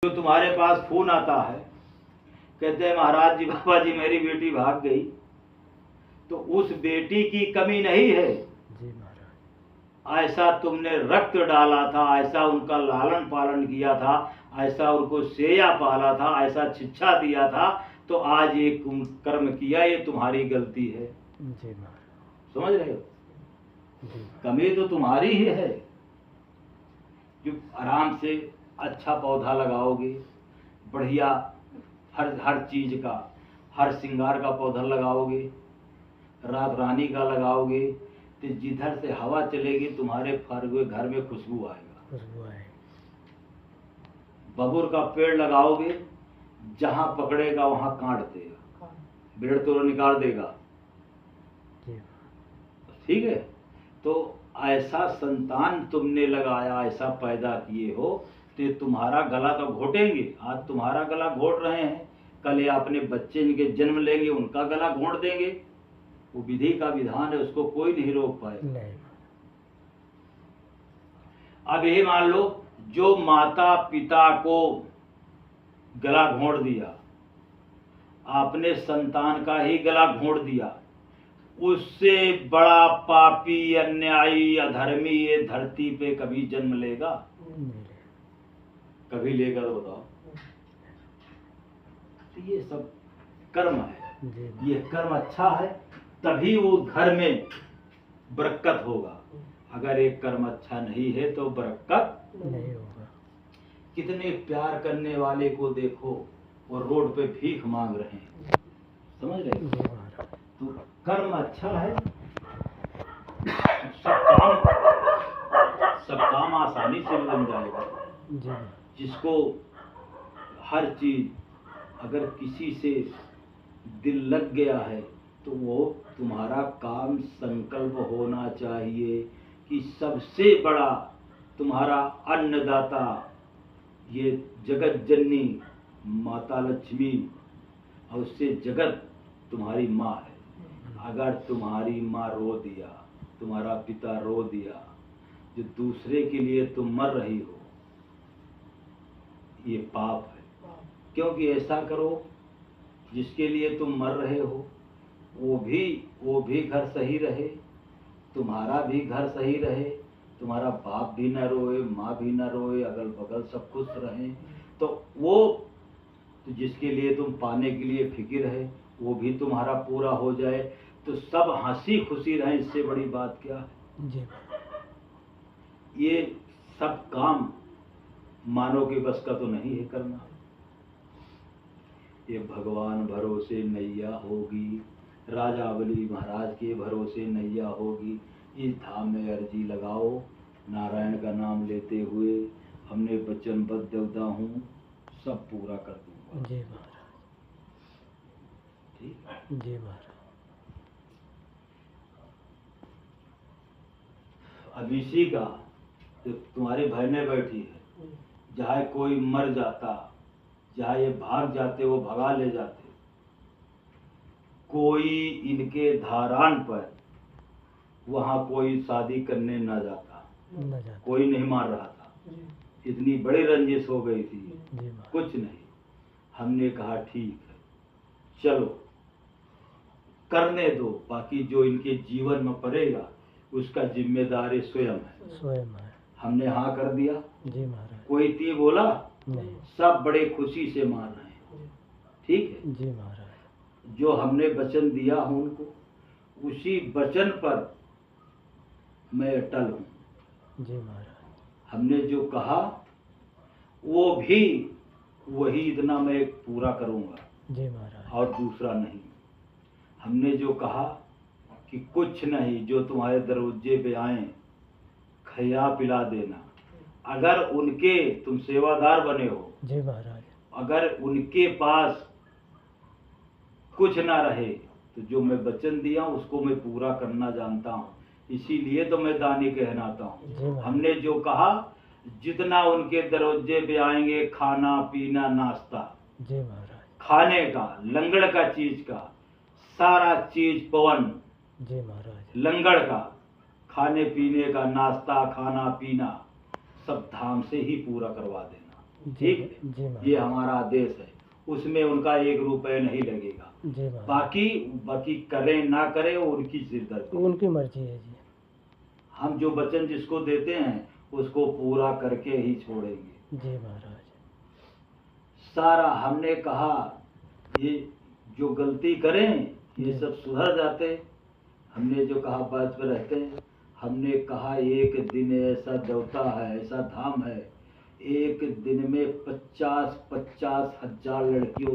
जो तुम्हारे पास फोन आता है, कहते हैं महाराज जी, बाबा जी मेरी बेटी भाग गई, तो उस बेटी की कमी नहीं है जी महाराज। ऐसा तुमने रक्त डाला था, ऐसा उनका लालन पालन किया था, ऐसा उनको सेया पाला था, ऐसा शिक्षा दिया था, तो आज ये कर्म किया, ये तुम्हारी गलती है। जी महाराज। समझ रहे हो? जी। कमी तो तुम्हारी ही है। जो आराम से अच्छा पौधा लगाओगे, बढ़िया हर चीज का, हर श्रृंगार का पौधा लगाओगे, रात रानी का लगाओगे, तो जिधर से हवा चलेगी तुम्हारे घर में खुशबू आएगा। खुशबू आएगी। बबूर का पेड़ लगाओगे, जहां पकड़ेगा वहां काट देगा, पेड़ तो निकाल देगा। ठीक है? तो ऐसा संतान तुमने लगाया, ऐसा पैदा किए हो, तो तुम्हारा गला तो घोटेंगे। आज तुम्हारा गला घोट रहे हैं, कल ये अपने बच्चे इनके जन्म लेंगे, उनका गला घोट देंगे। वो विधि का विधान है, उसको कोई नहीं रोक पाए। नहीं। अब ये मान लो, जो माता पिता को गला घोट दिया, आपने संतान का ही गला घोट दिया, उससे बड़ा पापी, अन्यायी, अधर्मी ये धरती पे कभी जन्म लेगा? कभी लेगा तो बताओ? तो ये सब कर्म है। ये कर्म अच्छा है तभी वो घर में बरकत होगा। अगर एक कर्म अच्छा नहीं है तो बरकत नहीं होगा। कितने प्यार करने वाले को देखो और रोड पे भीख मांग रहे हैं। समझ रहे हो? तो कर्म अच्छा है, सब काम आसानी से बन जाएगा। जिसको हर चीज, अगर किसी से दिल लग गया है तो वो तुम्हारा काम संकल्प होना चाहिए कि सबसे बड़ा तुम्हारा अन्नदाता ये जगत जननी माता लक्ष्मी, और उससे जगत तुम्हारी माँ है। अगर तुम्हारी माँ रो दिया, तुम्हारा पिता रो दिया, जो दूसरे के लिए तुम मर रही हो, ये पाप है। क्योंकि ऐसा करो, जिसके लिए तुम मर रहे हो वो भी घर सही रहे, तुम्हारा भी घर सही रहे, तुम्हारा बाप भी न रोए, माँ भी न रोए, अगल बगल सब खुश रहें, तो वो तो जिसके लिए तुम पाने के लिए फिक्र है वो भी तुम्हारा पूरा हो जाए, तो सब हंसी खुशी रहें। इससे बड़ी बात क्या है? जी। ये सब काम मानव के बस का तो नहीं है करना। ये भगवान भरोसे नैया होगी, राजा बलि महाराज के भरोसे नैया होगी। इस धाम में अर्जी लगाओ, नारायण का नाम लेते हुए, हमने वचनबद्ध देवता हूँ, सब पूरा कर दूंगा। जी महाराज। ठीक। जी महाराज। अब इसी का जो तुम्हारी बहनें बैठी है, जहाँ कोई मर जाता, जहाँ ये भाग जाते, वो भगा ले जाते, कोई इनके धारान पर वहाँ कोई शादी करने न जाता, कोई नहीं मार रहा था। इतनी बड़ी रंजिश हो गई थी, कुछ नहीं। हमने कहा ठीक है, चलो करने दो, बाकी जो इनके जीवन में पड़ेगा उसका जिम्मेदारी स्वयं है। हमने हाँ कर दिया। जी महाराज। कोई कोई बोला नहीं, सब बड़े खुशी से मान रहे हैं। ठीक है? जी महाराज। जो हमने वचन दिया हूं उनको, उसी वचन पर मैं अटल हूं। जी महाराज। हमने जो कहा वो भी वही, इतना मैं पूरा करूंगा। जी महाराज। और दूसरा नहीं। हमने जो कहा कि कुछ नहीं, जो तुम्हारे दरवाजे पे आए खया पिला देना। अगर उनके तुम सेवादार बने हो, जी महाराज, अगर उनके पास कुछ ना रहे तो जो मैं वचन दिया उसको मैं पूरा करना जानता हूँ, इसीलिए तो मैं दानी कहलाता हूँ। हमने जो कहा, जितना उनके दरवाजे पे आएंगे, खाना पीना नाश्ता, जी महाराज, खाने का, लंगड़ का चीज का, सारा चीज पवन, जी महाराज, लंगड़ का, खाने पीने का, नाश्ता खाना पीना सब धाम से ही पूरा करवा देना। ठीक, जी महाराज। ये हमारा आदेश है, उसमें उनका 1 रुपये नहीं लगेगा। जी महाराज। बाकी करें ना करें वो उनकी जिम्मेदारी, उनकी मर्जी है जी। हम जो वचन जिसको देते हैं उसको पूरा करके ही छोड़ेंगे। जी महाराज। सारा हमने कहा ये जो गलती करें ये जी। सब सुधर जाते। हमने जो कहा बात पे रहते हैं। हमने कहा एक दिन ऐसा देवता है, ऐसा धाम है, एक दिन में 50-50 हजार लड़कियों